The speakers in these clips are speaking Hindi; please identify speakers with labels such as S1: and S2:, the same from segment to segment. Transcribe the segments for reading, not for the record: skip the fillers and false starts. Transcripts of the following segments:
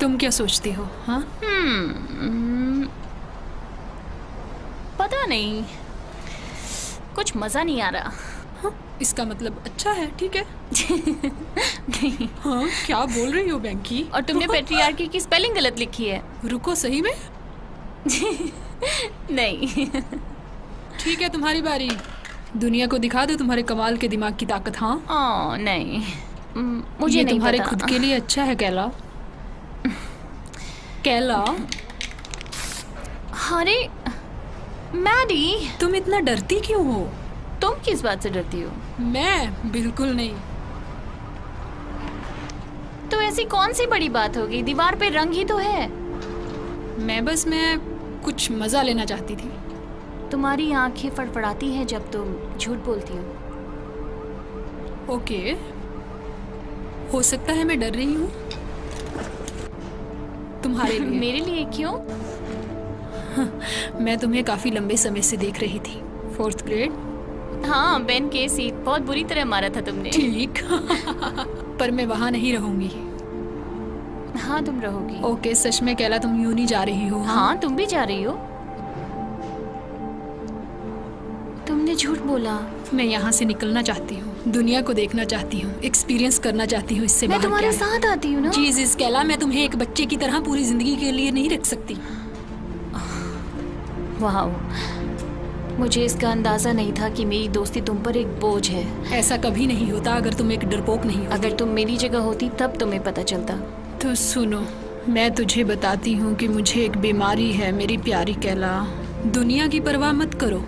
S1: तुम क्या सोचती हो? हाँ,
S2: पता नहीं, कुछ मजा नहीं आ रहा।
S1: हाँ, इसका मतलब अच्छा है। ठीक है।
S2: नहीं।
S1: हाँ, क्या बोल रही हो बैंकी?
S2: और तुमने पेट्रियार्की की स्पेलिंग गलत लिखी है।
S1: रुको, सही में?
S2: नहीं।
S1: ठीक है, तुम्हारी बारी। दुनिया को दिखा दो तुम्हारे कमाल के दिमाग की ताकत। हाँ,
S2: ओह नहीं, मुझे
S1: ये
S2: नहीं
S1: तुम्हारे
S2: पता।
S1: खुद के लिए अच्छा है कैला। कैला,
S2: अरे मैडी,
S1: तुम इतना डरती क्यों हो?
S2: तुम किस बात से डरती हो?
S1: मैं बिल्कुल नहीं।
S2: तो ऐसी कौन सी बड़ी बात होगी, दीवार पे रंग ही तो है।
S1: मैं कुछ मजा लेना चाहती थी।
S2: तुम्हारी आंखें फड़फड़ाती हैं जब तुम झूठ बोलती हो।
S1: ओके, हो सकता है मैं डर रही हूँ तुम्हारे लिए।
S2: मेरे लिए क्यों?
S1: मैं तुम्हें काफी लंबे समय से देख रही थी। 4th grade.
S2: हाँ, बेन केसी, बहुत बुरी तरह मारा था तुमने।
S1: ठीक। पर मैं वहां नहीं रहूंगी।
S2: हाँ, तुम रहोगी।
S1: ओके, सच में कैला तुम यूं नहीं जा रही हो?
S2: हाँ, तुम भी जा रही हो। तुमने झूठ बोला।
S1: मैं यहाँ से निकलना चाहती हूँ, दुनिया को देखना चाहती हूँ, एक्सपीरियंस करना चाहती हूँ। इससे
S2: मैं
S1: बाहर
S2: तुम्हारे
S1: क्या है?
S2: साथ आती हूँ ना।
S1: जीसस कैला, मैं तुम्हें एक बच्चे की तरह पूरी जिंदगी के लिए नहीं रख सकती।
S2: वाह, मुझे इसका अंदाजा नहीं था कि मेरी दोस्ती तुम पर एक बोझ है।
S1: ऐसा कभी नहीं होता अगर तुम एक डरपोक नहीं हो।
S2: अगर तुम मेरी जगह होती तब तुम्हें पता चलता।
S1: तो सुनो, मैं तुझे बताती हूँ कि मुझे एक बीमारी है मेरी प्यारी कैला। दुनिया की परवाह मत करो।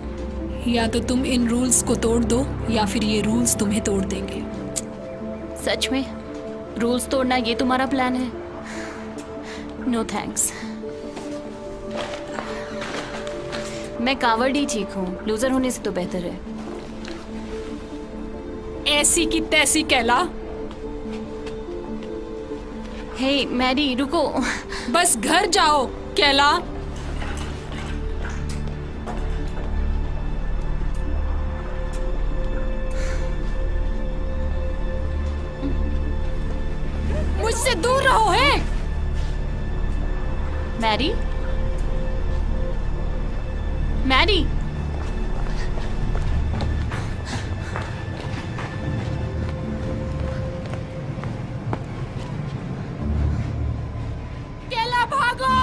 S1: या तो तुम इन रूल्स को तोड़ दो या फिर ये रूल्स तुम्हें तोड़ देंगे।
S2: सच में? रूल्स तोड़ना ये तुम्हारा प्लान है? No thanks. मैं कावर्ड ही ठीक हूँ, लूजर होने से तो बेहतर है।
S1: ऐसी की तैसी कैला।
S2: हे मैरी, रुको।
S1: बस घर जाओ कैला। मुझसे दूर रहो। है
S2: मैरी, मैरी,
S1: कैला भागो।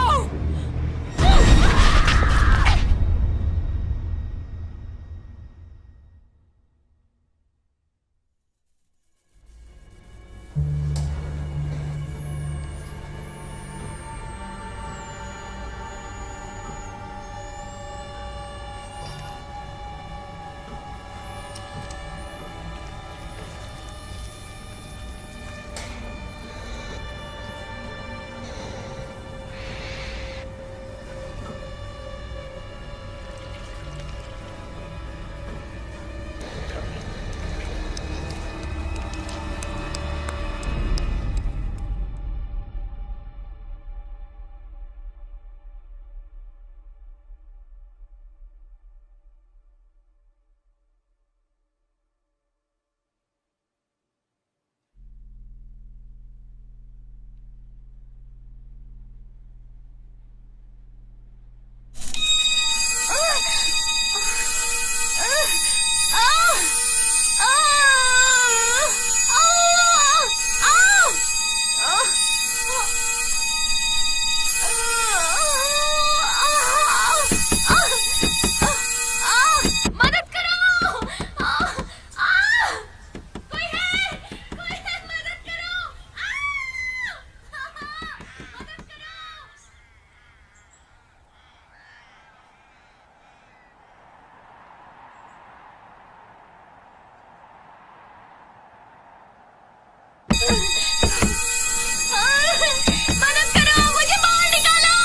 S2: मदद करो, मुझे बाहर निकालो।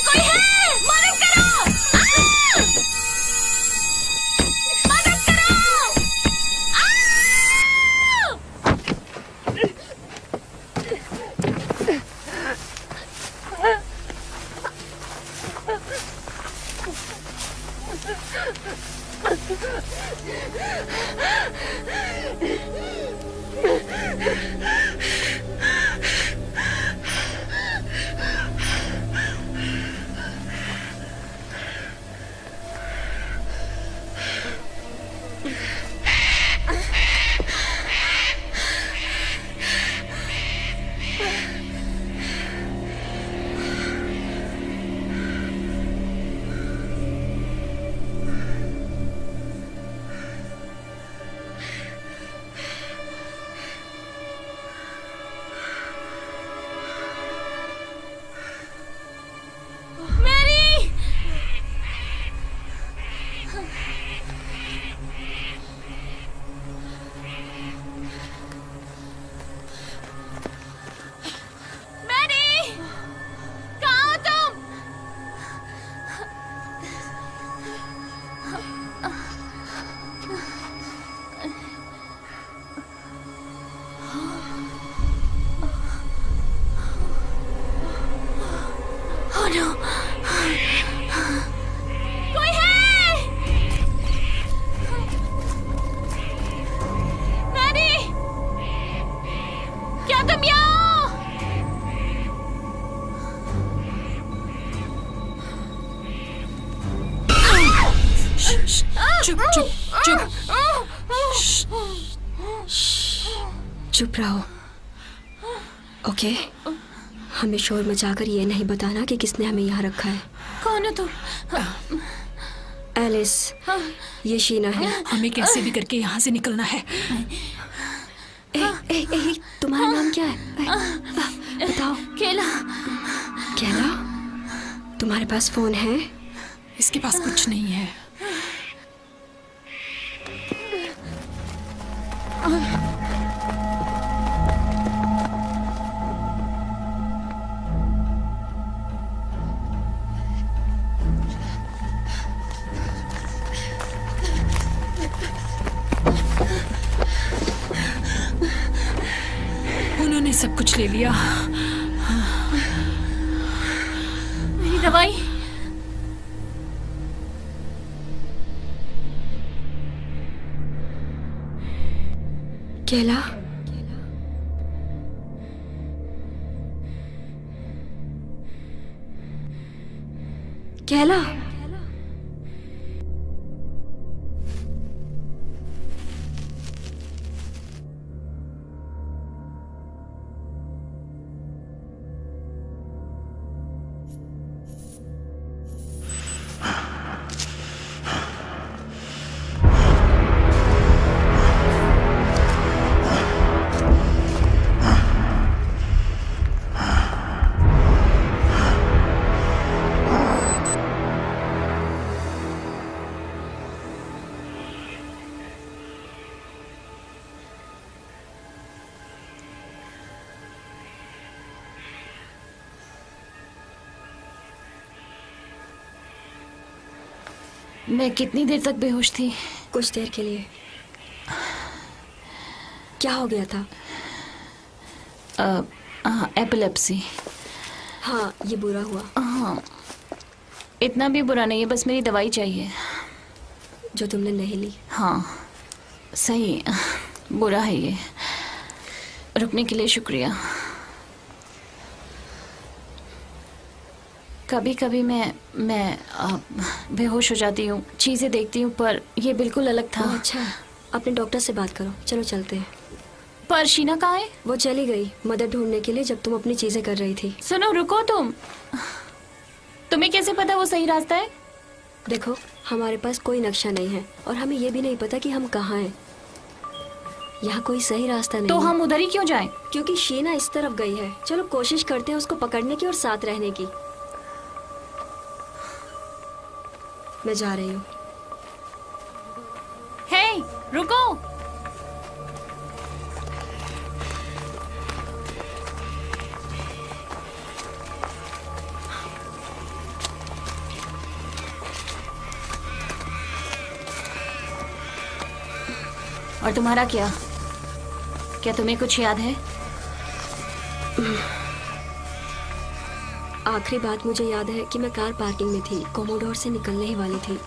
S2: कोई है? मदद करो। मदद करो।
S1: चुप।
S3: चुप रहो। ओके, हमें शोर मचाकर ये नहीं बताना कि किसने हमें यहाँ रखा है।
S2: कौन हो तुम?
S3: एलिस, ये शीना है।
S1: हमें कैसे भी करके यहाँ से निकलना है।
S3: तुम्हारा नाम क्या है? बताओ।
S2: केला।
S3: केला, तुम्हारे पास फोन है?
S1: इसके पास कुछ नहीं है। उन्होंने सब कुछ ले लिया।
S2: मेरी दवाई।
S3: केला, केला,
S2: मैं कितनी देर तक बेहोश थी?
S3: कुछ देर के लिए। क्या हो गया था?
S2: एपिलेप्सी।
S3: हाँ, ये बुरा हुआ।
S2: हाँ, इतना भी बुरा नहीं है, बस मेरी दवाई चाहिए।
S3: जो तुमने नहीं ली।
S2: हाँ, सही बुरा है ये। रुकने के लिए शुक्रिया। कभी कभी मैं बेहोश हो जाती हूँ, चीज़ें देखती हूँ, पर ये बिल्कुल अलग था।
S3: अच्छा, अपने डॉक्टर से बात करो। चलो चलते हैं।
S2: पर शीना कहाँ है?
S3: वो चली गई मदद ढूंढने के लिए जब तुम अपनी चीजें कर रही थी।
S2: सुनो, रुको। तुम्हें कैसे पता वो सही रास्ता है?
S3: देखो, हमारे पास कोई नक्शा नहीं है और हमें ये भी नहीं पता कि हम कहाँ हैं। यहाँ कोई सही रास्ता नहीं
S2: तो
S3: है।
S2: हम उधर ही क्यों जाएं?
S3: क्योंकि शीना इस तरफ गई है। चलो कोशिश करते हैं उसको पकड़ने की और साथ रहने की। मैं जा रही हूँ।
S2: हे, रुको। और तुम्हारा क्या? क्या तुम्हें कुछ याद है?
S3: आखिरी बात मुझे याद है कि मैं कार पार्किंग में थी, कोमोडोर से निकलने ही वाली थी।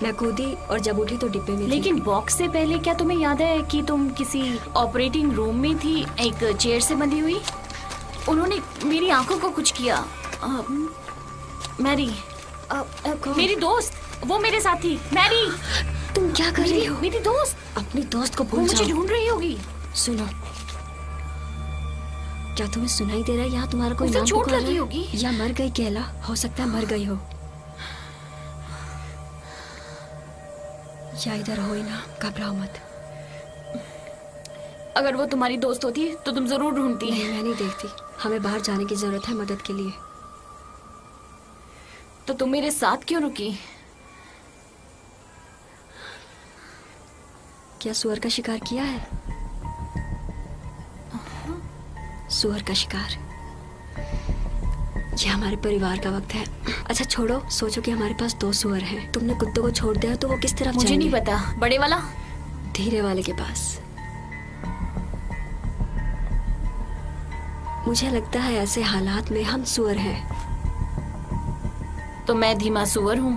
S3: मैं कूदी और जब उठी तो डिब्बे में
S2: लेकिन बॉक्स से पहले क्या तुम्हें याद है कि तुम किसी ऑपरेटिंग रूम में थी, एक चेयर से बंधी हुई? उन्होंने मेरी आंखों को कुछ किया। मैरी, मेरी दोस्त, वो मेरे साथ थी। मैरी,
S3: तुम क्या कर रही हो?
S2: मेरी दोस्त।
S3: अपनी दोस्त को
S2: वो
S3: भूल
S2: मुझे
S3: जाओ।
S2: ढूंढ रही होगी।
S3: सुनो, क्या तुम्हें सुनाई दे रहा है? यहाँ तुम्हारा कोई
S2: उसे
S3: नाम
S2: चोट
S3: पुकार रहा
S2: लगी
S3: है?
S2: होगी।
S3: या मर गई केला? हो सकता है मर गई हो। या इधर हो ही ना, घबराओ मत।
S2: अगर वो तुम्हारी दोस्त होती तो तुम जरूर ढूंढती।
S3: नहीं, मैं नहीं देखती। हमें बाहर जाने की जरूरत है मदद के लिए।
S2: तो तुम मेरे साथ क्यों रुकी?
S3: क्या सुअर का शिकार किया है? सुअर का शिकार। ये हमारे परिवार का वक्त है। अच्छा छोड़ो, सोचो कि हमारे पास 2 सुअर हैं। तुमने कुत्तों को छोड़ दिया तो वो किस तरफ
S2: मुझे
S3: जाएंगे?
S2: नहीं पता। बड़े वाला?
S3: धीरे वाले के पास। मुझे लगता है ऐसे हालात में हम सुअर हैं।
S2: तो मैं धीमा सुअर हूँ।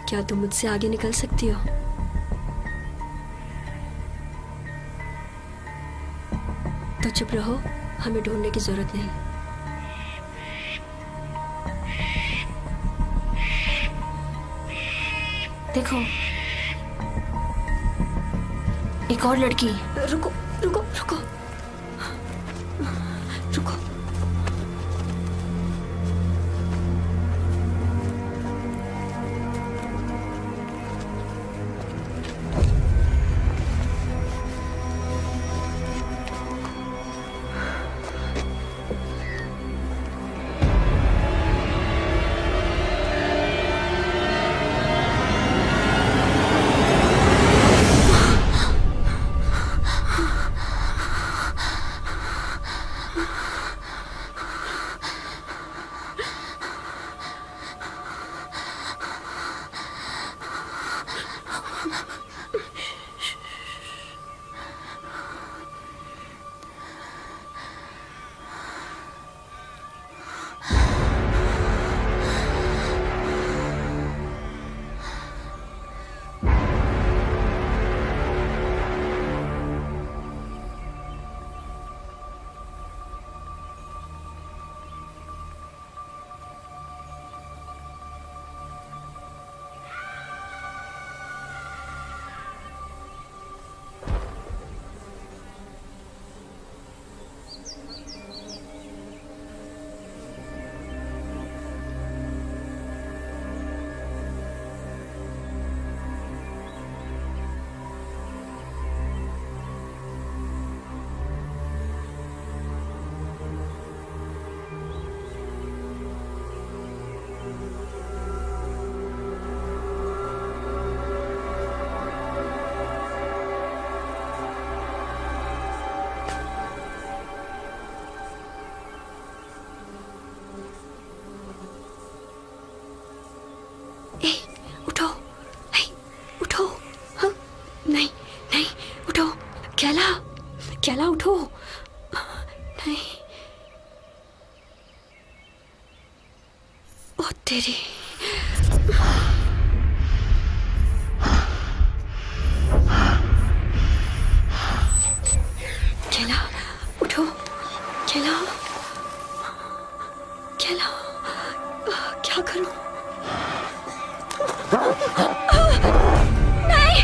S3: क्या तुम मुझसे आगे निकल सकती हो? तो चुप रहो, हमें ढूंढने की जरूरत नहीं।
S2: देखो, एक और लड़की।
S3: रुको रुको रुको रुको। ए, उठो। ए, उठो। हाँ, नहीं नहीं उठो। कैला, कैला उठो। नहीं। ओ तेरी। कैला उठो। कैला, कैला, क्या करूं? नहीं।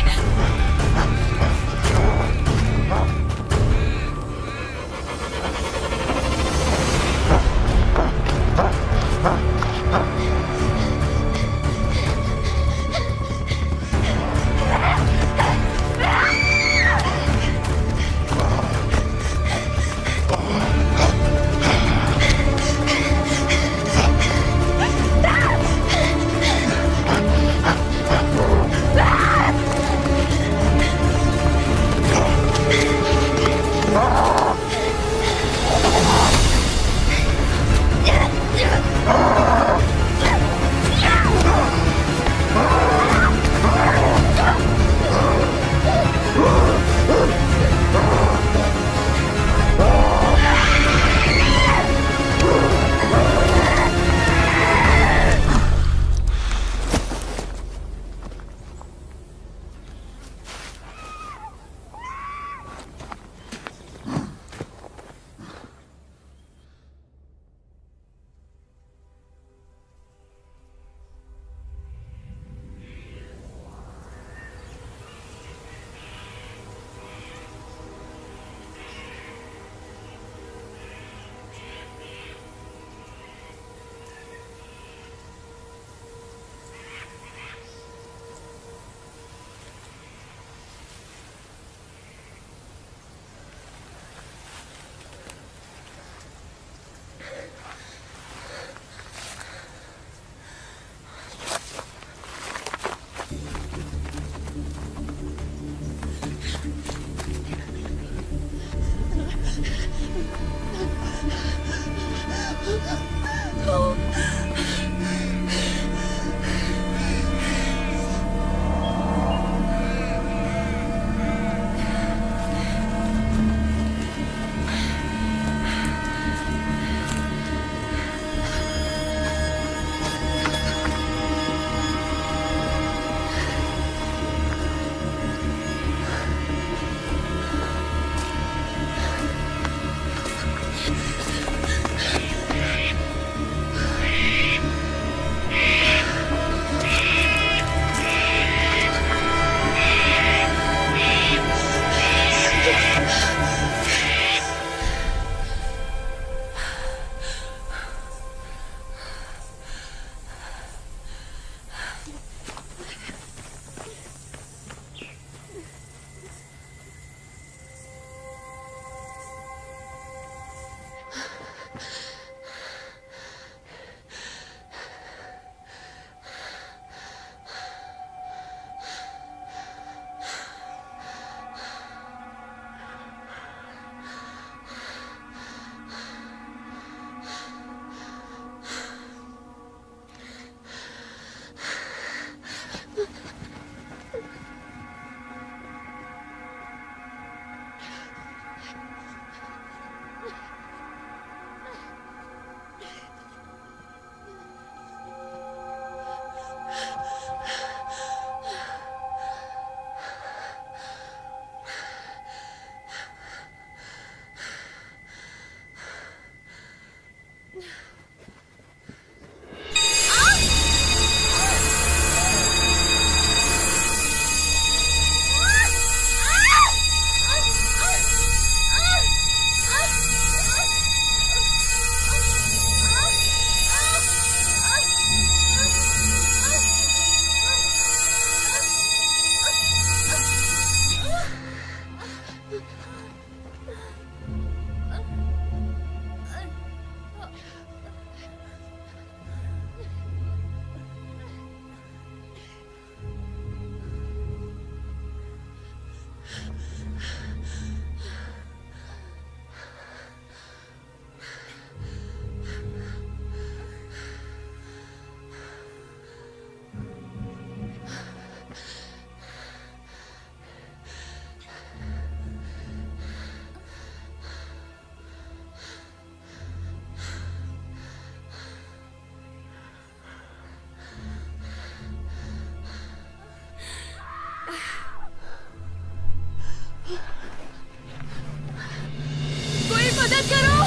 S2: कोई मदद करो,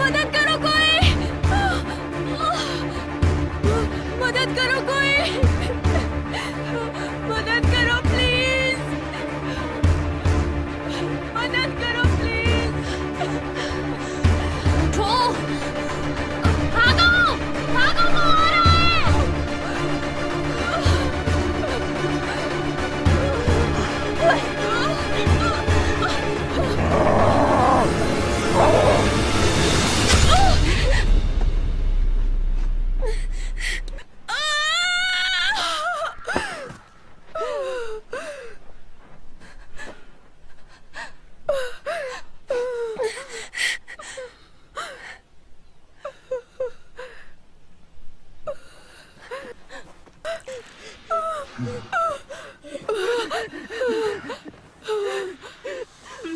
S2: मदद करो कोई, मदद करो कोई, मदद करो प्लीज, मदद करो प्लीज। उठो, भागो, भागो, वो आ रहा है।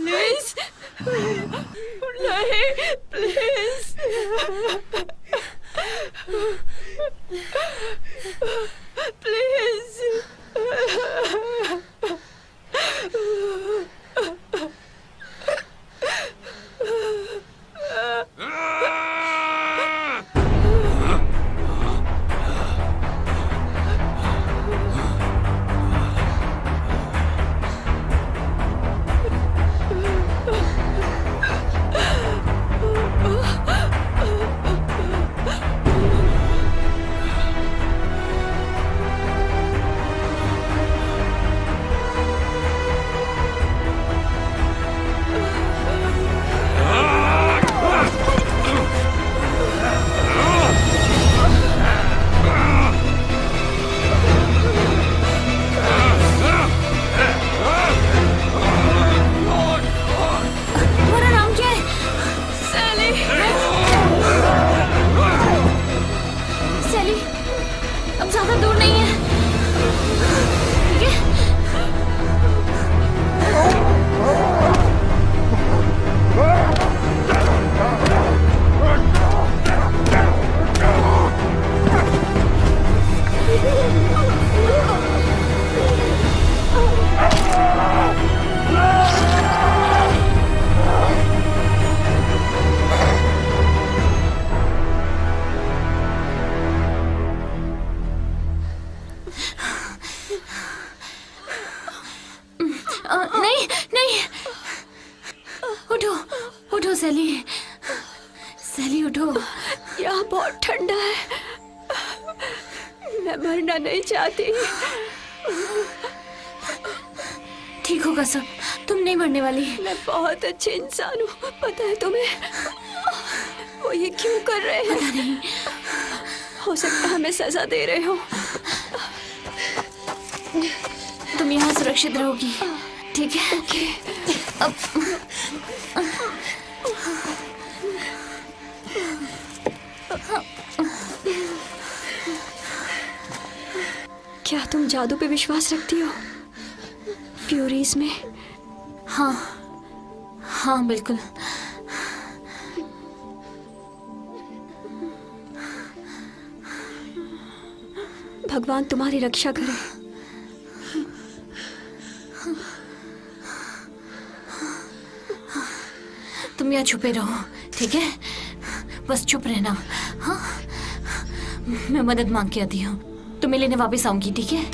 S2: प्लीज नहीं, प्लीज प्लीज। नहीं नहीं, उठो उठो सैली, सैली उठो।
S3: यहाँ बहुत ठंडा है, मैं मरना नहीं चाहती।
S2: ठीक होगा सब, तुम नहीं मरने वाली।
S3: मैं बहुत अच्छे इंसान हूँ, पता है तुम्हें? वो ये क्यों कर रहे हैं?
S2: पता नहीं,
S3: हो सकता है हमें सजा दे रहे हो।
S2: तुम यहाँ सुरक्षित रहोगी, ठीक है?
S3: ओके।
S2: अब
S3: क्या तुम जादू पे विश्वास रखती हो? फ्यूरीज में?
S2: हाँ हाँ बिल्कुल।
S3: भगवान तुम्हारी रक्षा करे।
S2: तुम यहाँ छुपे रहो, ठीक है? बस चुप रहना, हाँ? मैं मदद मांग के आती हूँ, तुम्हें लेने वापस आऊंगी, ठीक है?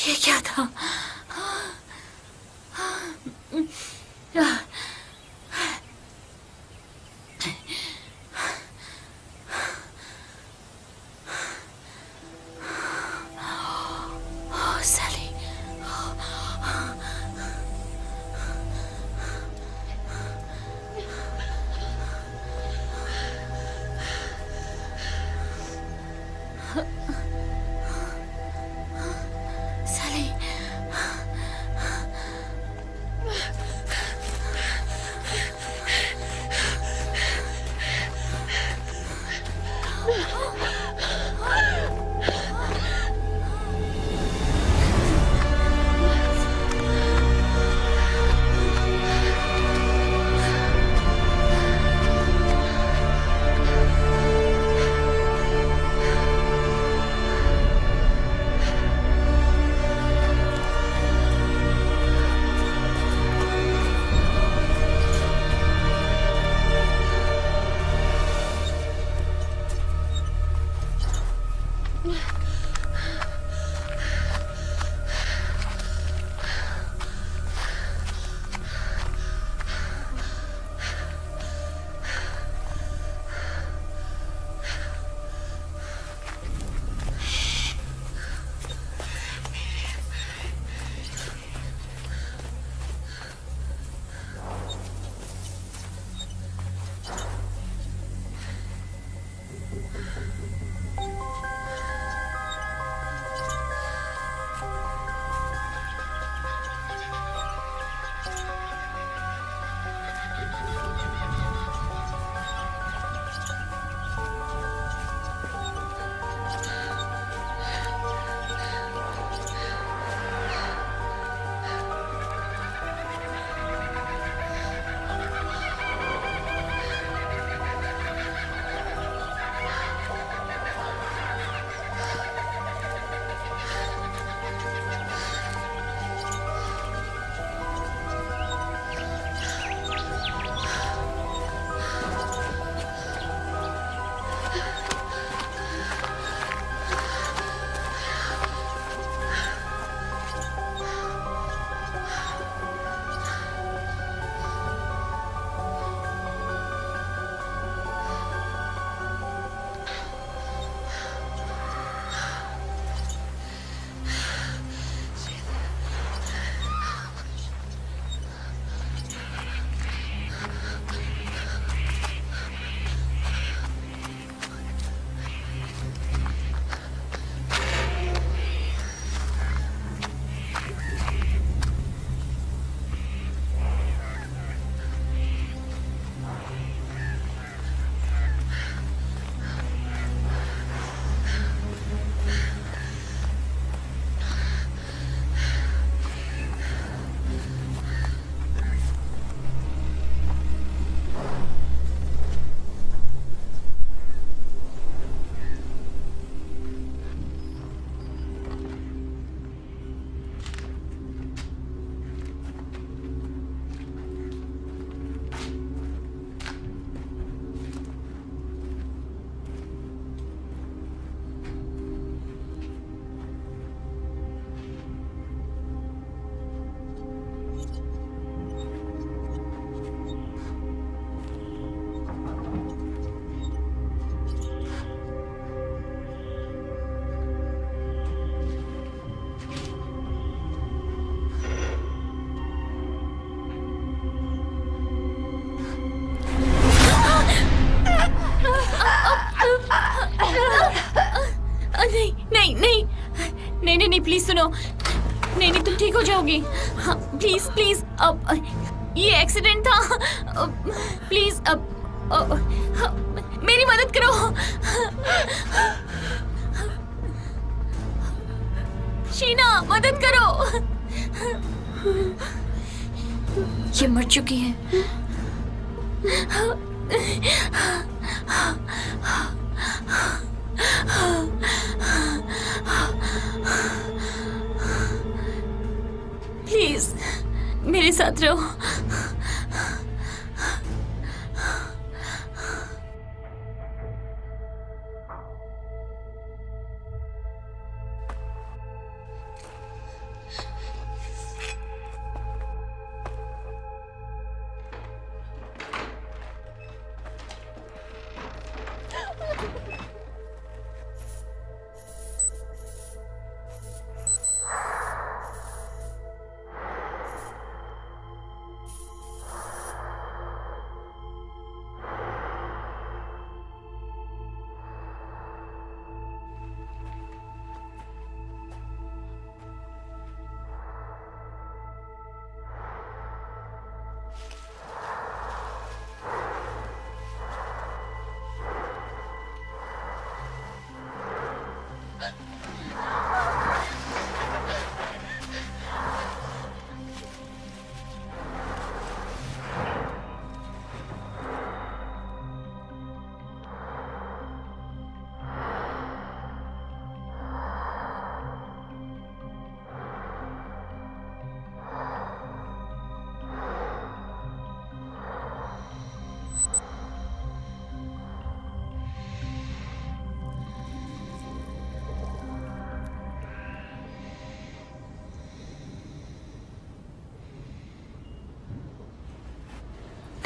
S2: ये क्या था? सैली, सैली, नहीं नहीं नहीं नहीं, प्लीज सुनो। नहीं नहीं, तुम ठीक हो जाओगी। हाँ प्लीज प्लीज, अब ये एक्सीडेंट था। प्लीज अब मेरी मदद करो। शीना, मदद करो। ये मर चुकी है। प्लीज मेरे साथ रहो।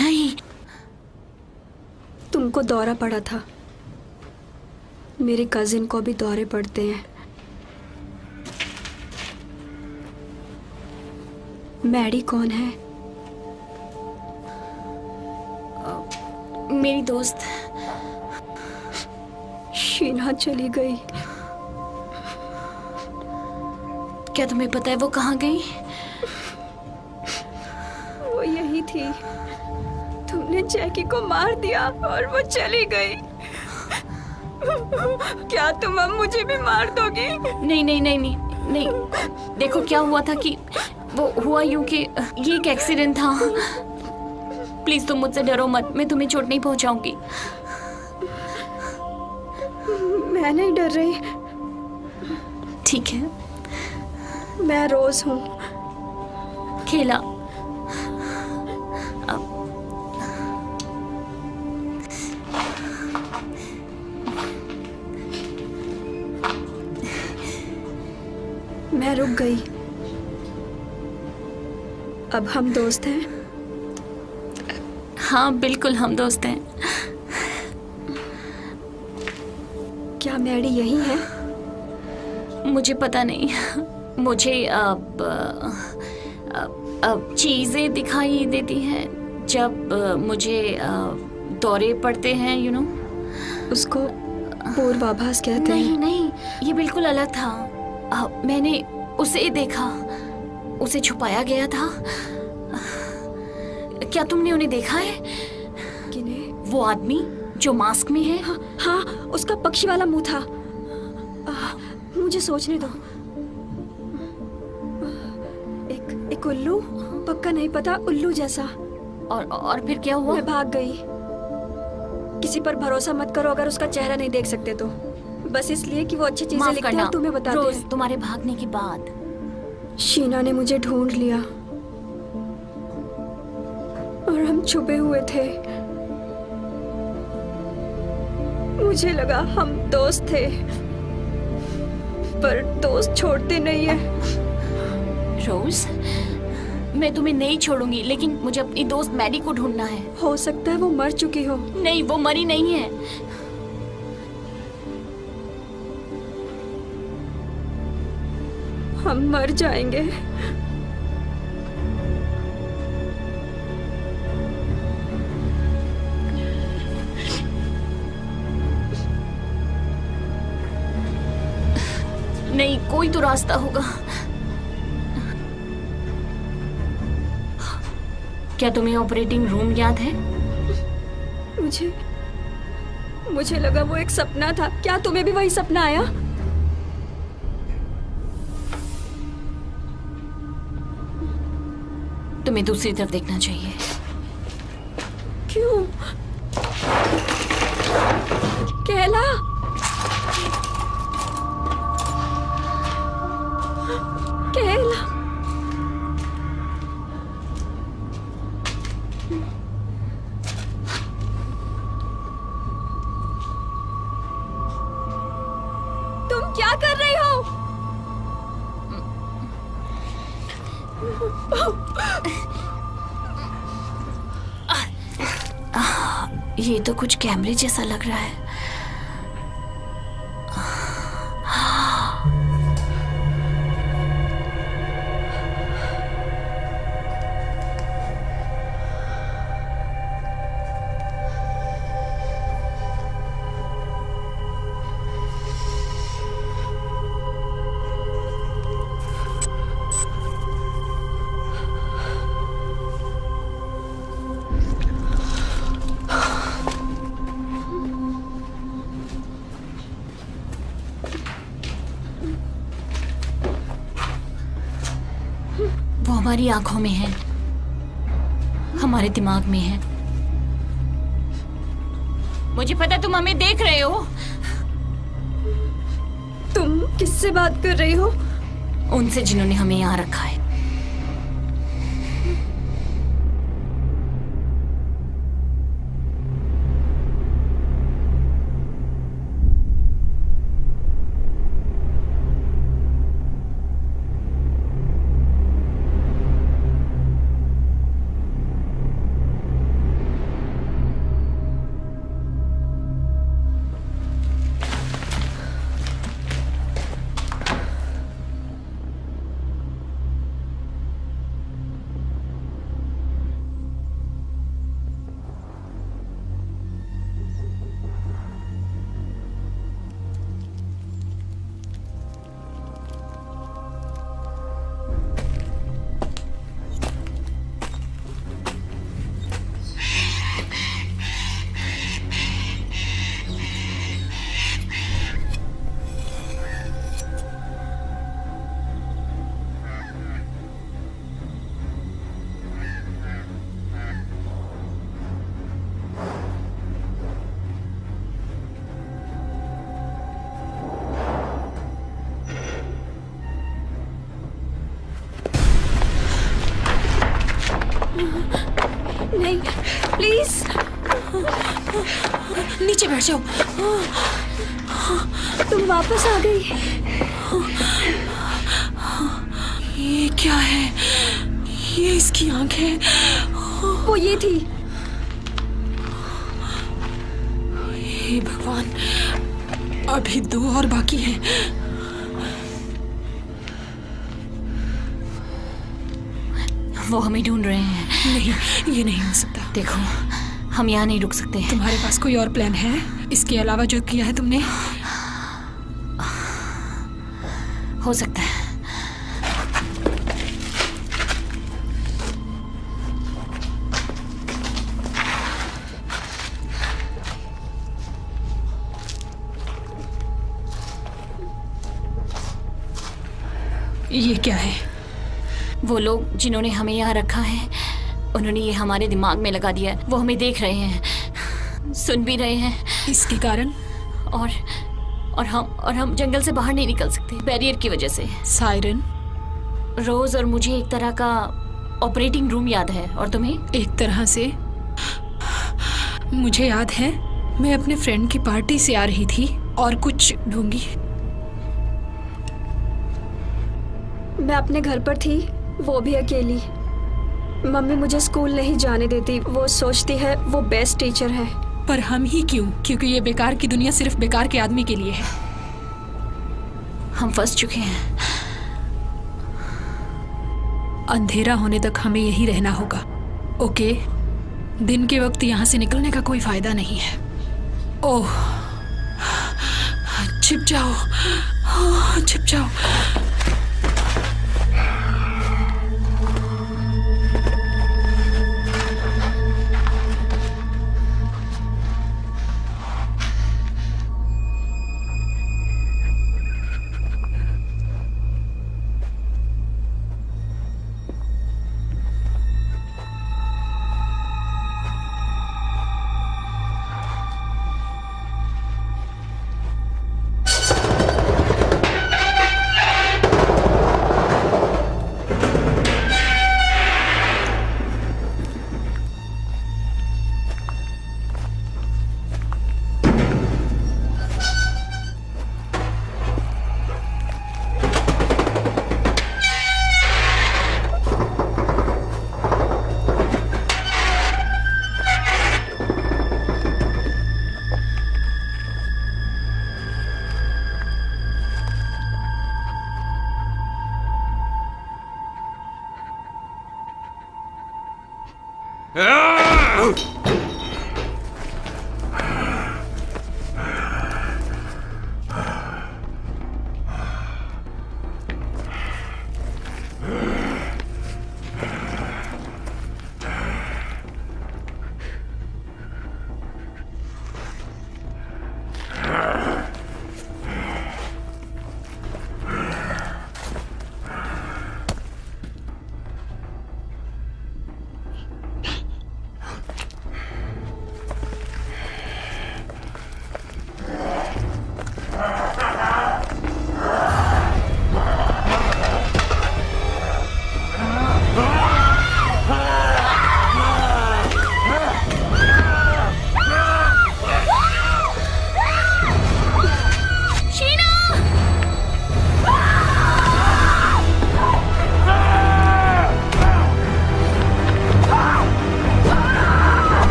S2: नहीं,
S3: तुमको दौरा पड़ा था। मेरे कजिन को भी दौरे पड़ते हैं। मैडी कौन है?
S2: मेरी दोस्त।
S3: शीना चली गई।
S2: क्या तुम्हें पता है वो कहाँ गई?
S3: वो यही थी। तुमने जैकी को मार दिया और वो चली गई। क्या तुम अब मुझे भी मार दोगी?
S2: नहीं नहीं नहीं नहीं नहीं, देखो क्या हुआ था कि वो हुआ यूं कि ये एक एक्सीडेंट था। प्लीज तुम मुझसे डरो मत, मैं तुम्हें चोट नहीं पहुंचाऊंगी।
S3: मैं नहीं डर रही।
S2: ठीक है,
S3: मैं रोज हूँ।
S2: खेला।
S3: मैं रुक गई। अब हम दोस्त हैं।
S2: हाँ बिल्कुल, हम दोस्त हैं।
S3: क्या मैडी यही है?
S2: मुझे पता नहीं। मुझे अब चीजें दिखाई देती हैं जब मुझे दौरे पड़ते हैं, यू नो।
S3: उसको पूर्वाभास कहते
S2: नहीं
S3: हैं।
S2: नहीं, ये बिल्कुल अलग था। मैंने उसे देखा, उसे छुपाया गया था। क्या तुमने उन्हें देखा है?
S3: किन्हें?
S2: वो आदमी जो मास्क में है।
S3: हाँ, उसका पक्षी वाला मुंह था। मुझे सोचने दो। एक उल्लू, पक्का नहीं पता, उल्लू जैसा।
S2: और फिर क्या हुआ?
S3: मैं भाग गई। किसी पर भरोसा मत करो अगर उसका चेहरा नहीं देख सकते तो। बस इसलिए कि वो अच्छी चीजें
S2: माफ
S3: लिखते हैं
S2: करना,
S3: और तुम्हें बताते
S2: रोज
S3: हैं।
S2: तुम्हारे भागने के बाद
S3: शीना ने मुझे ढूंढ लिया और हम छुपे हुए थे। मुझे लगा हम दोस्त थे, पर दोस्त छोड़ते नहीं है।
S2: रोज, मैं तुम्हें नहीं छोड़ूंगी, लेकिन मुझे अपनी दोस्त मैडी को ढूंढना है।
S3: हो सकता है वो मर चुकी हो।
S2: नहीं, वो मरी नहीं है।
S3: हम मर जाएंगे।
S2: नहीं, कोई तो रास्ता होगा। क्या तुम्हें ऑपरेटिंग रूम याद है?
S3: मुझे लगा वो एक सपना था। क्या तुम्हें भी वही सपना आया?
S2: तुम्हें दूसरी तरफ देखना चाहिए।
S3: क्यों? केला, केला, तुम क्या कर रही हो?
S2: ये तो कुछ कैमरे जैसा लग रहा है। वो हमारी आंखों में है, हमारे दिमाग में है। मुझे पता तुम हमें देख रहे हो।
S3: तुम किससे बात कर रही हो?
S2: उनसे जिन्होंने हमें यहाँ रखा है।
S3: नहीं, प्लीज
S1: नीचे बैठ जाओ।
S3: तुम वापस आ गई।
S1: ये क्या है? ये इसकी आंखें।
S3: वो ये थी।
S1: हे भगवान, अभी 2 और बाकी हैं।
S2: वो हमें ढूंढ रहे हैं।
S1: नहीं, ये नहीं हो सकता।
S2: देखो, हम यहाँ नहीं रुक सकते।
S1: तुम्हारे पास कोई और प्लान है इसके अलावा जो किया है तुमने?
S2: हो सकता है।
S1: ये क्या है?
S2: वो लोग जिन्होंने हमें यहाँ रखा है, उन्होंने ये हमारे दिमाग में लगा दिया है। वो हमें देख रहे हैं, सुन भी रहे हैं।
S1: इसके कारण?
S2: और हम जंगल से बाहर नहीं निकल सकते बैरियर की वजह से।
S1: सायरन,
S2: रोज और मुझे एक तरह का ऑपरेटिंग रूम याद है, और तुम्हें?
S1: एक तरह से मुझे याद है, मैं अपने फ्रेंड की पार्टी से आ रही थी और कुछ ढूंढी।
S3: मैं अपने घर पर थी, वो भी अकेली। मम्मी मुझे स्कूल नहीं जाने देती। वो सोचती है वो बेस्ट टीचर है।
S1: पर हम ही क्यों? क्योंकि ये बेकार की दुनिया सिर्फ बेकार के आदमी के लिए है।
S2: हम फंस चुके हैं।
S1: अंधेरा होने तक हमें यहीं रहना होगा। ओके, दिन के वक्त यहाँ से निकलने का कोई फायदा नहीं है। ओह, छिप जाओ। छिप जाओ।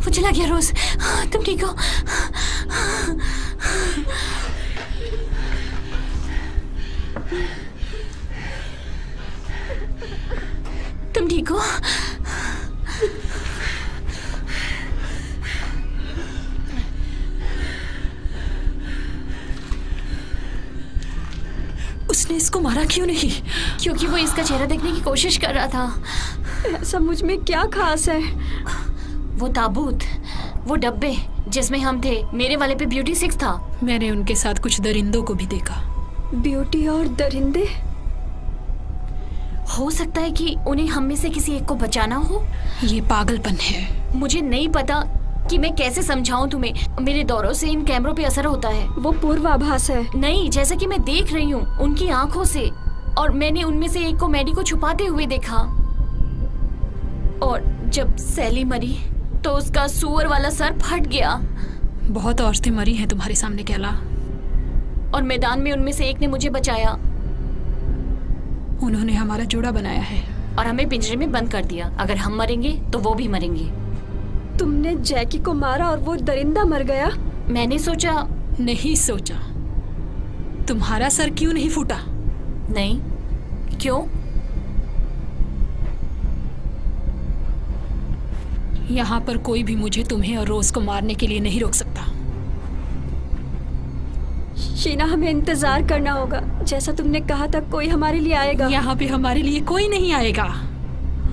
S1: वो चला गया। रोज, तुम ठीक हो? तुम ठीक हो? उसने इसको मारा क्यों नहीं? क्योंकि वो इसका चेहरा देखने की कोशिश कर रहा था।
S3: ऐसा मुझ में क्या खास है?
S2: वो ताबूत, वो डब्बे जिसमें हम थे, मेरे वाले पे ब्यूटी 6 था।
S1: मैंने उनके साथ कुछ दरिंदों को भी देखा।
S3: ब्यूटी और दरिंदे?
S2: हो सकता है कि उन्हें हम में से किसी एक को बचाना हो।
S1: ये पागलपन है।
S2: मुझे नहीं पता कि मैं कैसे समझाऊं तुम्हें। मेरे दौरों से इन कैमरों पे असर होता है।
S3: वो पूर्वाभास है।
S2: नहीं, जैसा कि मैं देख रही हूँ उनकी आंखों से, और मैंने उनमें से एक को मैडी को छुपाते हुए देखा। और जब सैली मरी तो उसका सुअर वाला सर फट गया।
S1: बहुत औरतें मरी हैं तुम्हारे सामने कैला,
S2: और मैदान में उनमें से एक ने मुझे बचाया।
S1: उन्होंने हमारा जोड़ा बनाया है
S2: और हमें पिंजरे में बंद कर दिया। अगर हम मरेंगे तो वो भी मरेंगे।
S3: तुमने जैकी को मारा और वो दरिंदा मर गया?
S2: मैंने सोचा।
S1: नहीं सोचा। तुम्हारा सर क्यों नहीं फूटा?
S2: नहीं। क्यों?
S1: यहाँ पर कोई भी मुझे, तुम्हें और रोज को मारने के लिए नहीं रोक सकता।
S3: शीना, हमें इंतजार करना होगा। जैसा तुमने कहा था, कोई हमारे लिए आएगा।
S1: यहाँ पे हमारे लिए कोई नहीं आएगा।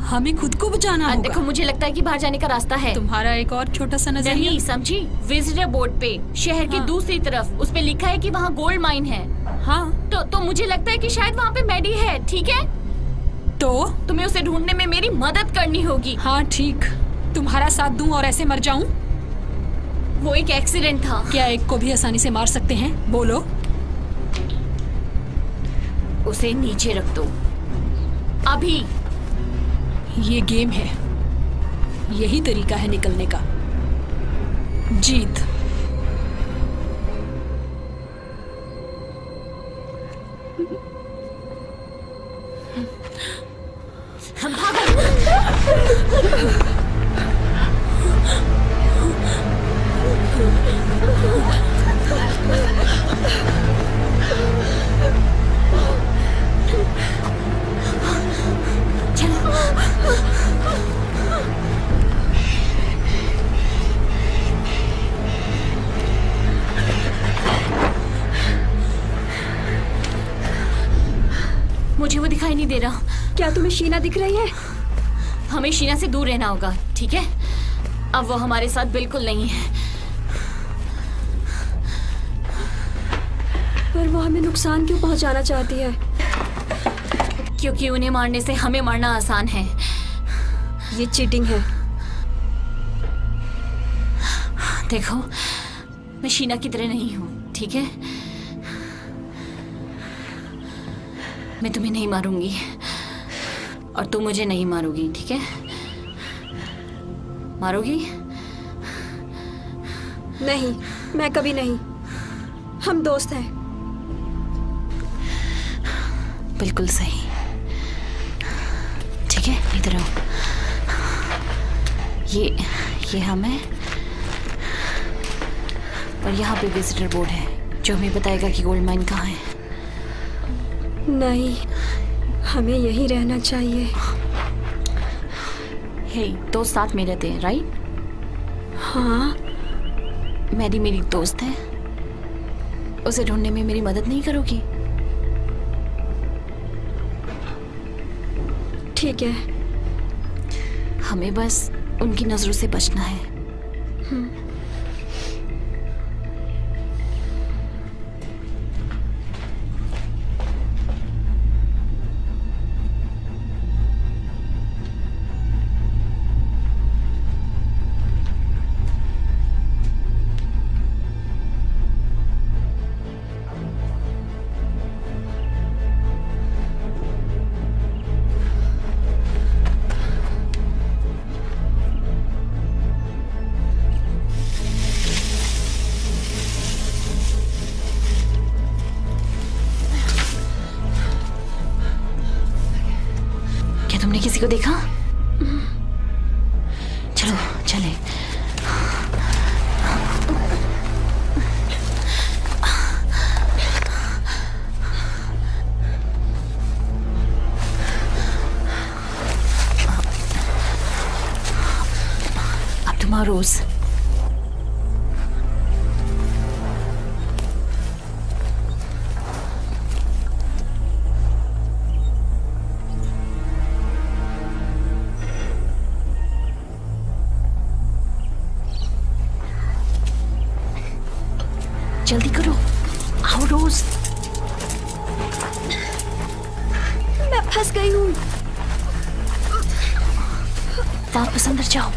S1: हमें खुद को बचाना होगा।
S2: देखो, मुझे लगता है कि बाहर जाने का रास्ता है।
S1: तुम्हारा एक और छोटा सा नजरिया।
S2: नहीं समझी? विजिटर बोर्ड पे शहर की दूसरी तरफ उस पे लिखा है कि वहाँ गोल्ड माइन है।
S1: हाँ,
S2: तो मुझे लगता है कि शायद वहाँ पे मैडी है। ठीक है,
S1: तो
S2: तुम्हें उसे ढूंढने में मेरी मदद करनी होगी।
S1: हाँ ठीक, तुम्हारा साथ दूं और ऐसे मर जाऊं?
S2: वो एक एक्सीडेंट था।
S1: क्या एक को भी आसानी से मार सकते हैं? बोलो।
S2: उसे नीचे रख दो अभी।
S1: ये गेम है, यही तरीका है निकलने का। जीत।
S2: हम भागो।
S3: क्या तुम्हें शीना दिख रही है?
S2: हमें शीना से दूर रहना होगा, ठीक है? अब वो हमारे साथ बिल्कुल नहीं है।
S3: पर वो हमें नुकसान क्यों पहुंचाना चाहती है?
S2: क्योंकि उन्हें मारने से हमें मारना आसान है।
S3: ये चीटिंग है।
S2: देखो, मैं शीना की तरह नहीं हूँ, ठीक है? मैं तुम्हें नहीं मारूंगी और तुम मुझे नहीं मारोगी, ठीक है? मारोगी?
S3: नहीं, मैं कभी नहीं। हम दोस्त हैं।
S2: बिल्कुल सही। ठीक है, इधर आओ। ये हम है और यहाँ पे विजिटर बोर्ड है जो हमें बताएगा कि गोल्ड माइन कहाँ है।
S3: नहीं, हमें यहीं रहना चाहिए।
S2: हे, दोस्त साथ में रहते हैं, राइट?
S3: हाँ।
S2: मैरी मेरी दोस्त है। उसे ढूंढने में मेरी मदद नहीं करोगी?
S3: ठीक है।
S2: हमें बस उनकी नजरों से बचना है। तुमने किसी को देखा? चलो चले। अब तुम्हारा रोज जल्दी करो, आओ रोज।
S3: मैं फंस गई हूँ।
S2: वापस अंदर जाओ।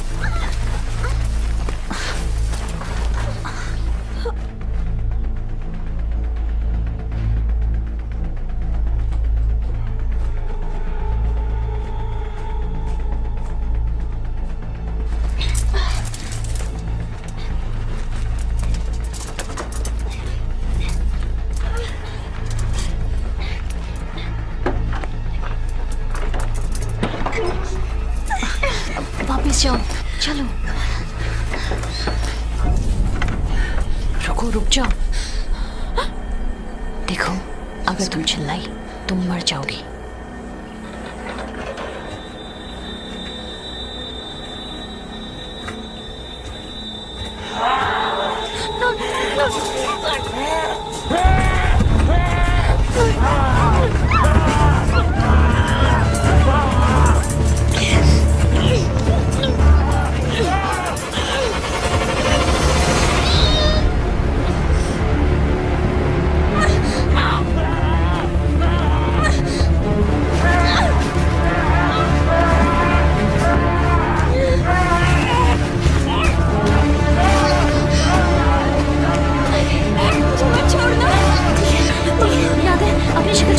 S2: वापस जाओ, चलो। रुको, रुक जाओ। देखो, अगर तुम चिल्लाई तुम मर जाओगी। याद है, अपनी शक्ल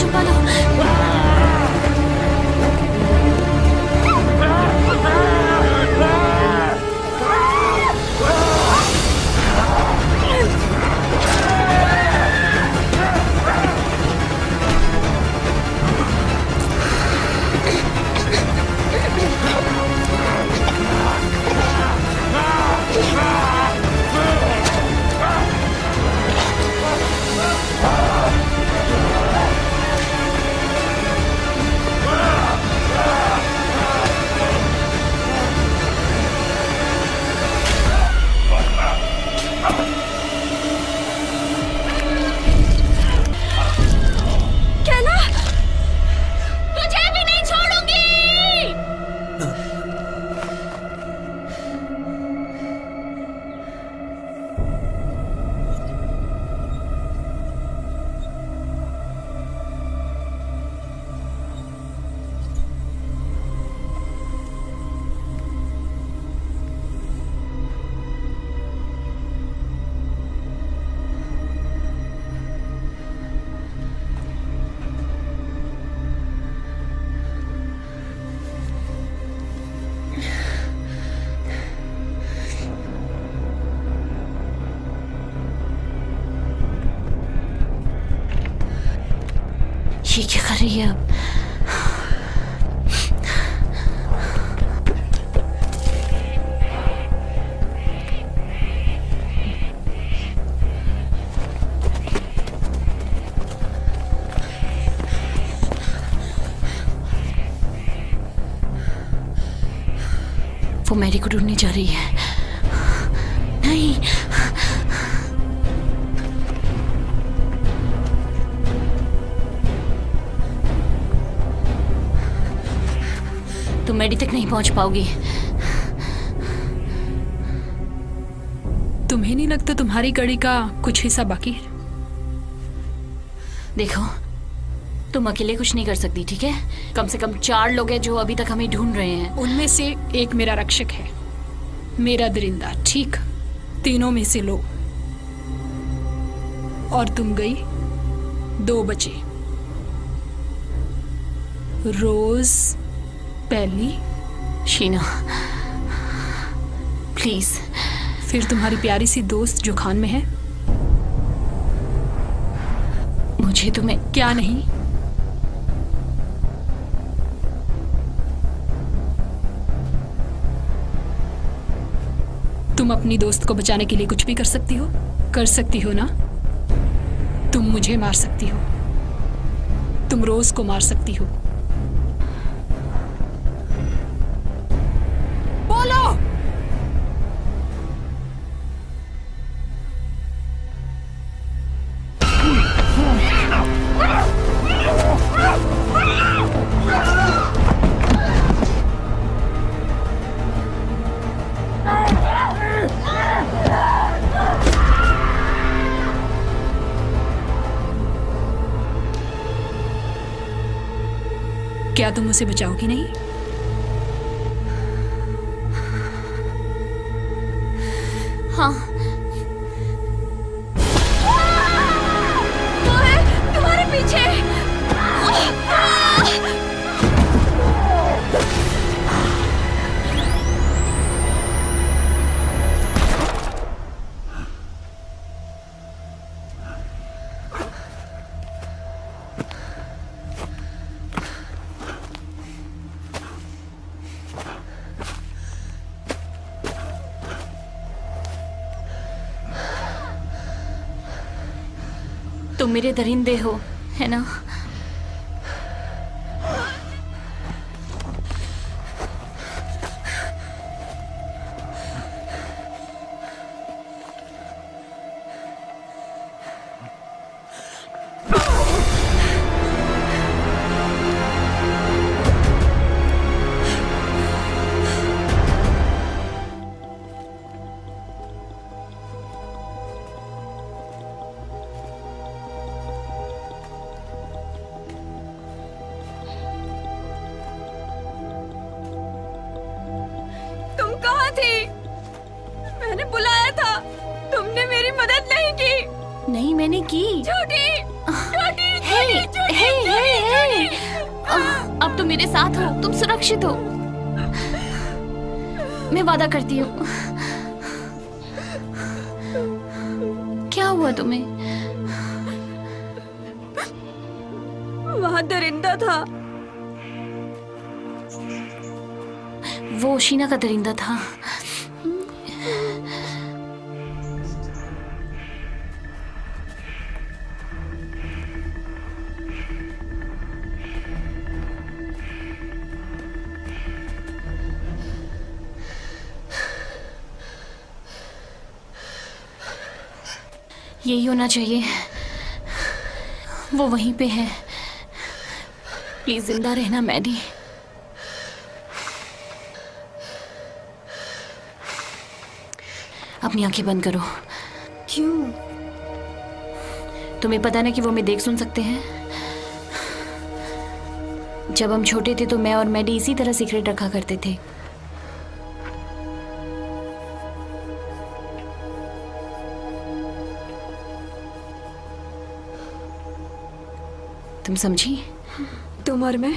S2: रही है अब। वो मैरी को ढूंढने जा रही है। नहीं, तुम मैरी तक नहीं पहुंच पाओगी।
S1: तुम्हें नहीं लगता तुम्हारी कड़ी का कुछ हिस्सा बाकी है?
S2: देखो, तुम अकेले कुछ नहीं कर सकती, ठीक है? कम से कम 4 लोग हैं जो अभी तक हमें ढूंढ रहे हैं।
S1: उनमें से एक मेरा रक्षक है, मेरा दरिंदा, ठीक? तीनों में से लो। और तुम गई, 2 बचे। रोज, पहली,
S2: शीना, प्लीज।
S1: फिर तुम्हारी प्यारी सी दोस्त जो खान में है।
S2: मुझे तुम्हें
S1: क्या नहीं? तुम अपनी दोस्त को बचाने के लिए कुछ भी कर सकती हो? कर सकती हो ना? तुम मुझे मार सकती हो, तुम रोज को मार सकती हो। बोलो। क्या तुम उसे बचाओगी नहीं?
S2: हाँ। वो है तुम्हारे पीछे। तुम मेरे दरिंदे हो, है ना?
S3: मैंने बुलाया था, तुमने मेरी मदद नहीं की।
S2: नहीं, मैंने की।
S3: झूठी, झूठी,
S2: हे,
S3: झूठी,
S2: हे, हे, हे।
S3: झूठी।
S2: अब तुम मेरे साथ हो, तुम सुरक्षित हो। मैं वादा करती हूँ। क्या हुआ तुम्हें?
S3: वहाँ दरिंदा था।
S2: वो शीना का दरिंदा था। यही होना चाहिए। वो वहीं पे है। प्लीज जिंदा रहना मैडी। अपनी आंखें बंद करो।
S3: क्यों?
S2: तुम्हें पता ना कि वो हमें देख सुन सकते हैं। जब हम छोटे थे तो मैं और मैडी इसी तरह सीक्रेट रखा करते थे। तुम समझी?
S3: तुम और मैं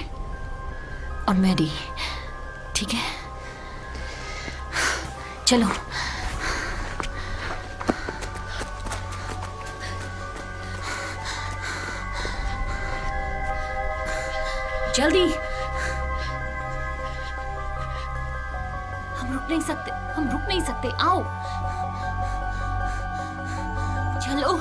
S2: और मैडी, ठीक है? चलो। जल्दी। हम रुक नहीं सकते, आओ चलो।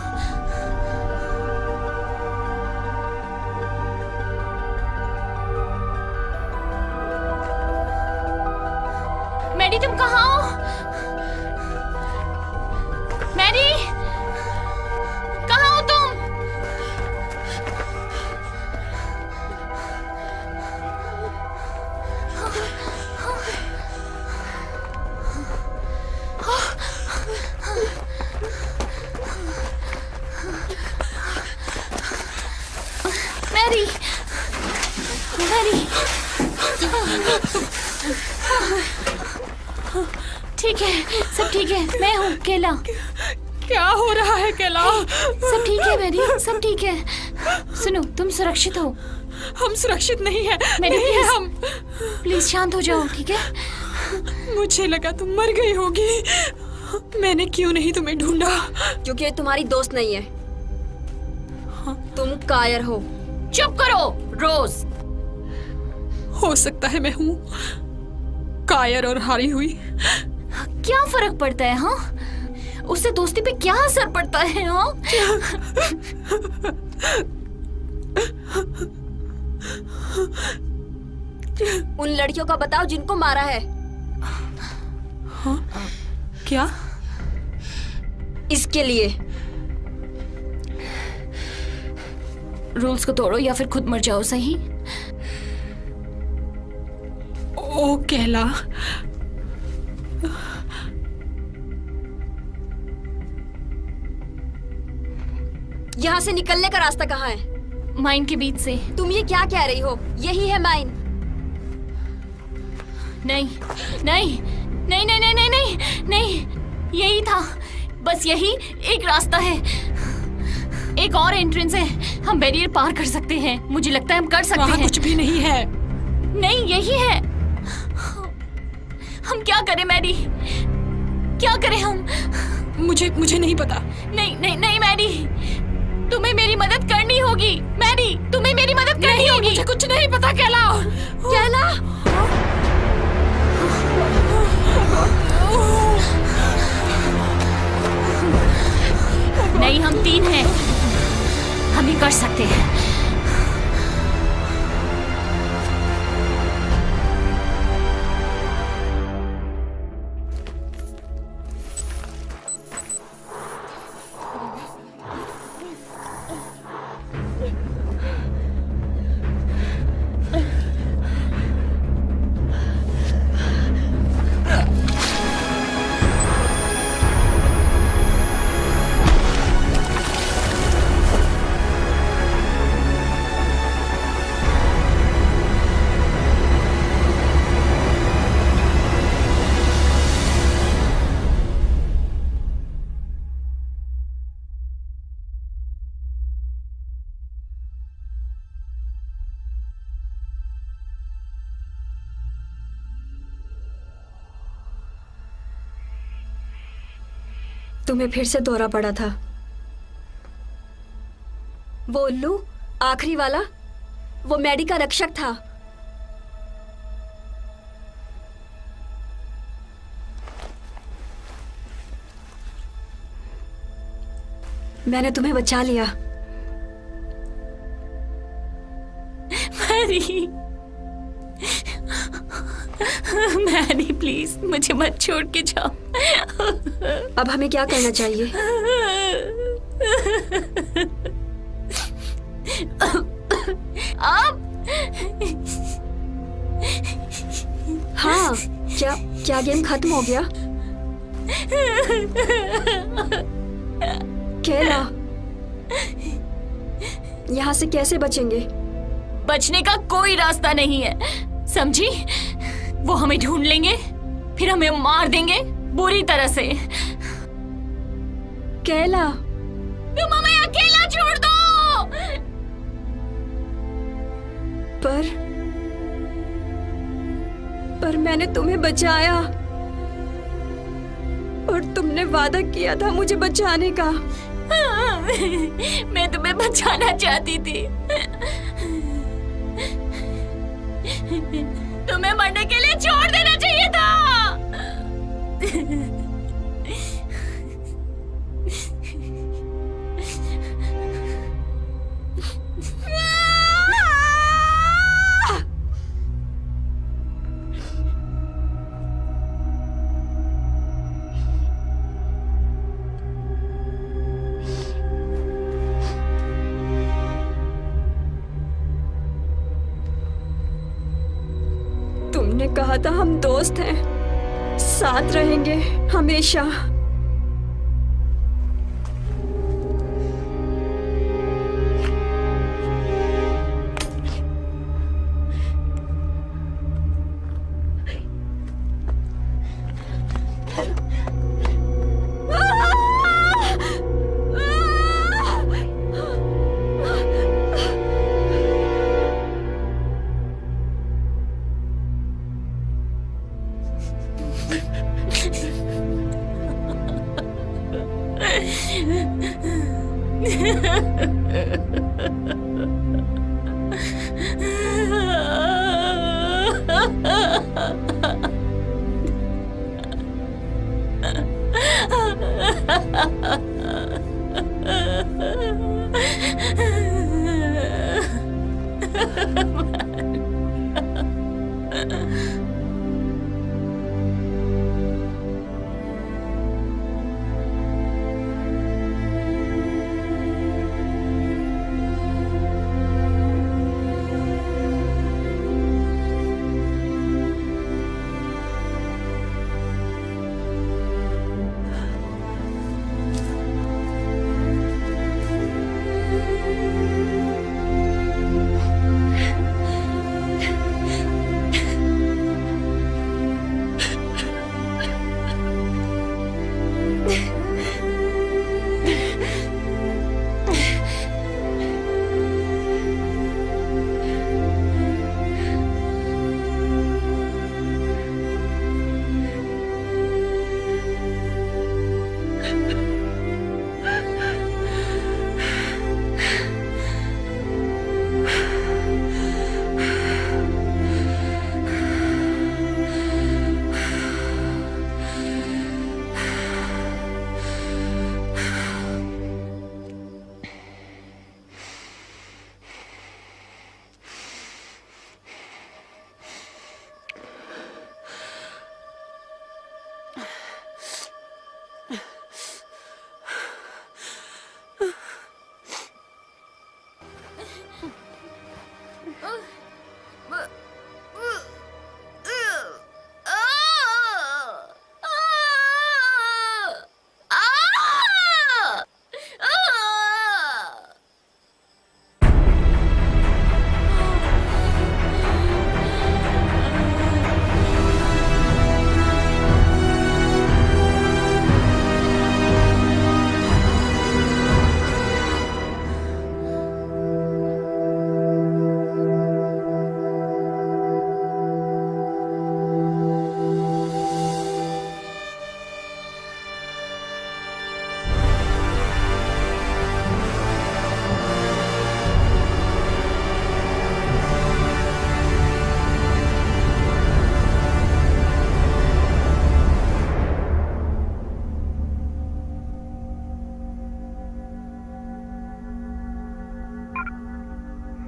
S2: मैडी तुम कहाँ हो? मैडी कहाँ हो तुम? मैरी, मैरी, ठीक है, सब ठीक है। मैं हूँ केला।
S1: क्या हो रहा है केला?
S2: सब ठीक है मैरी, सब ठीक है। सुनो, तुम सुरक्षित हो।
S1: हम सुरक्षित नहीं है।
S2: मैरी
S1: नहीं है
S2: प्लीज,
S1: हम।
S2: प्लीज शांत हो जाओ, ठीक है?
S1: मुझे लगा तुम मर गई होगी। मैंने क्यों नहीं तुम्हें ढूंढा?
S3: क्योंकि ये तुम्हारी दोस्त नहीं है, तुम कायर हो।
S2: चुप करो रोज।
S1: हो सकता है मैं हूँ कायर और हारी हुई।
S2: क्या फर्क पड़ता है? हाँ, उससे दोस्ती पे क्या असर पड़ता है? हाँ,
S3: उन लड़कियों का बताओ जिनको मारा है।
S1: हाँ? क्या?
S3: इसके लिए
S2: रूल्स को तोड़ो या फिर खुद मर जाओ, सही?
S1: ओ केला,
S3: यहाँ से निकलने का रास्ता कहाँ है?
S2: माइन के बीच से।
S3: तुम ये क्या कह रही हो? यही है माइन।
S2: नहीं नहीं नहीं नहीं नहीं नहीं नहीं नहीं, यही था, बस यही एक रास्ता है। एक और एंट्रेंस है, हम बैरियर पार कर सकते हैं। मुझे लगता है हम कर सकते
S1: वहाँ
S2: हैं।
S1: कुछ भी नहीं है।
S2: नहीं, यही है। हम क्या करें मैरी, क्या करें हम?
S1: मुझे नहीं पता।
S2: नहीं नहीं नहीं मैरी, तुम्हें मेरी मदद करनी होगी। मैरी, तुम्हें मेरी मदद करनी होगी।
S1: मुझे कुछ नहीं पता केला।
S2: केला, नहीं, हम 3 हैं, हम ही कर सकते हैं।
S3: तुम्हें फिर से दौरा पड़ा था। वो उल्लू आखिरी वाला, वो मैडी का रक्षक था। मैंने तुम्हें बचा लिया।
S2: मैरी, मैरी प्लीज मुझे मत छोड़ के जाओ।
S3: अब हमें क्या करना चाहिए?
S2: अब
S3: हाँ, क्या गेम खत्म हो गया? केला, यहाँ से कैसे बचेंगे?
S2: बचने का कोई रास्ता नहीं है, समझी? वो हमें ढूंढ लेंगे, फिर हमें मार देंगे बुरी तरह से।
S3: केला,
S2: तुम हमें अकेला छोड़ दो।
S3: पर मैंने तुम्हें बचाया और तुमने वादा किया था मुझे बचाने का।
S2: मैं तुम्हें बचाना चाहती थी, तुम्हें मरने के लिए छोड़ देना चाहिए था।
S3: तुमने कहा था हम दोस्त हैं, साथ रहेंगे हमेशा।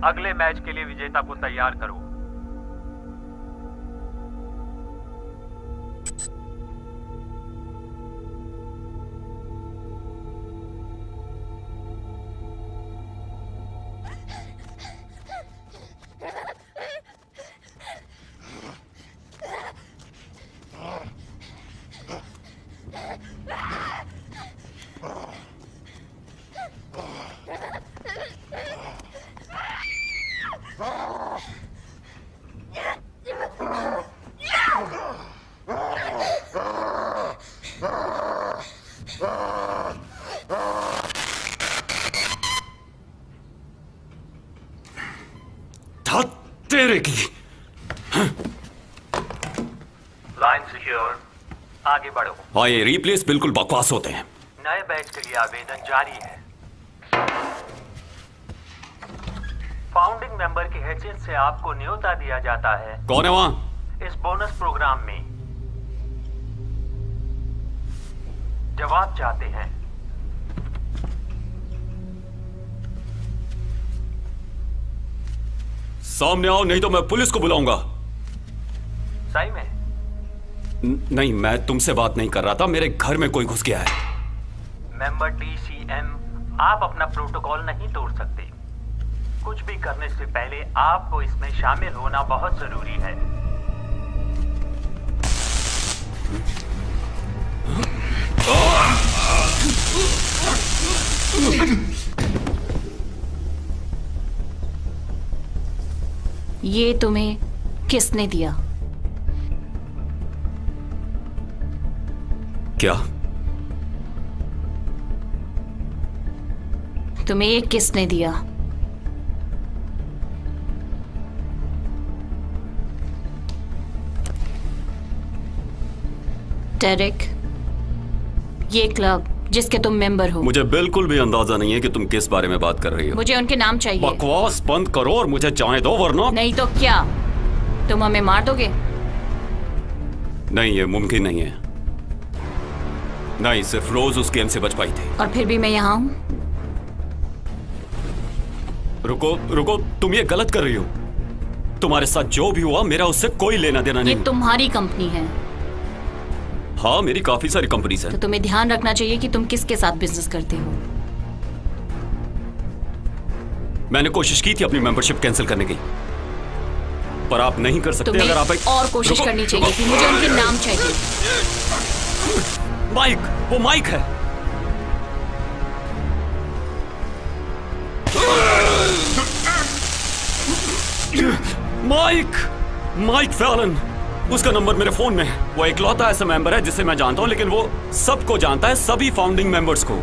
S4: अगले मैच के लिए विजेता को तैयार करो।
S5: तेरे की
S4: लाइन सिक्योर, आगे बढ़ो।
S5: हाँ, ये रिप्लेस बिल्कुल बकवास होते हैं।
S4: नए बैच के लिए आवेदन जारी है। फाउंडिंग मेंबर की हैसियत से आपको न्योता दिया जाता है
S5: कौन है वहां?
S4: इस बोनस प्रोग्राम में। जवाब चाहते हैं?
S5: सामने आओ, नहीं तो मैं पुलिस को बुलाऊंगा।
S4: सही में?
S5: नहीं, मैं तुमसे बात नहीं कर रहा था, मेरे घर में कोई घुस गया है।
S4: मेंबर DCM, आप अपना प्रोटोकॉल नहीं तोड़ सकते। कुछ भी करने से पहले आपको इसमें शामिल होना बहुत जरूरी है।
S2: ये तुम्हें किसने दिया?
S5: क्या?
S2: तुम्हें ये किसने दिया? डेरिक, ये क्लब जिसके तुम मेंबर हो।
S5: मुझे बिल्कुल भी अंदाजा नहीं है कि तुम किस बारे में बात कर रही हो।
S2: मुझे उनके नाम चाहिए।
S5: बकवास बंद करो और मुझे जाने दो, वरना
S2: नहीं तो क्या, तुम हमें मार दोगे?
S5: नहीं, ये मुमकिन नहीं है। नहीं, सिर्फ रोज उस गेम से बच पाई थी।
S2: और फिर भी मैं यहाँ हूँ।
S5: रुको रुको, तुम ये गलत कर रही हो। तुम्हारे साथ जो भी हुआ मेरा उससे कोई लेना देना
S2: ये
S5: नहीं।
S2: तुम्हारी कंपनी है,
S5: हाँ, मेरी काफी सारी कंपनीज
S2: तो
S5: हैं।
S2: तुम्हें ध्यान रखना चाहिए कि तुम किसके साथ बिजनेस करते हो।
S5: मैंने कोशिश की थी अपनी मेंबरशिप कैंसिल करने की, पर आप नहीं कर सकते।
S2: तुम्हें
S5: अगर आप
S2: और कोशिश
S5: रुको,
S2: करनी चाहिए थी। मुझे उनके नाम चाहिए।
S5: माइक, वो माइक है। माइक फैलन, उसका नंबर मेरे फोन में है। वो इकलौता ऐसा मेंबर है जिसे मैं जानता हूं, लेकिन वो सबको जानता है, सभी फाउंडिंग मेंबर्स को।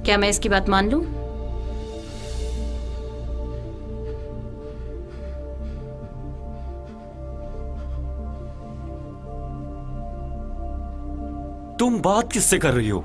S2: क्या मैं इसकी बात मान लूं?
S5: तुम बात किससे कर रही हो?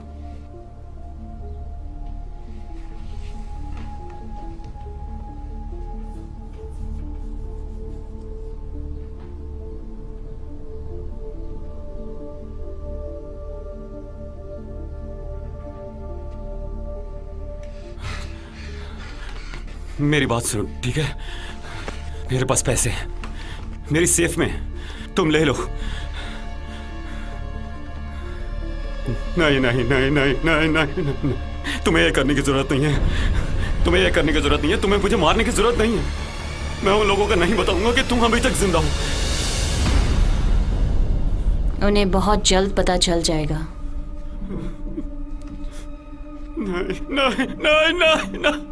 S5: मेरी बात सुनो, ठीक है? मेरे पास पैसे हैं, मेरी सेफ में, तुम ले लो। नहीं नहीं नहीं नहीं नहीं नहीं नहीं, तुम्हें ये करने की जरूरत नहीं है। तुम्हें ये करने की जरूरत नहीं है। तुम्हें मुझे मारने की जरूरत नहीं है। मैं उन लोगों को नहीं बताऊंगा कि तुम अभी तक जिंदा हो।
S2: उन्हें बहुत जल्द पता चल जाएगा।
S5: नहीं नहीं नहीं नहीं नहीं।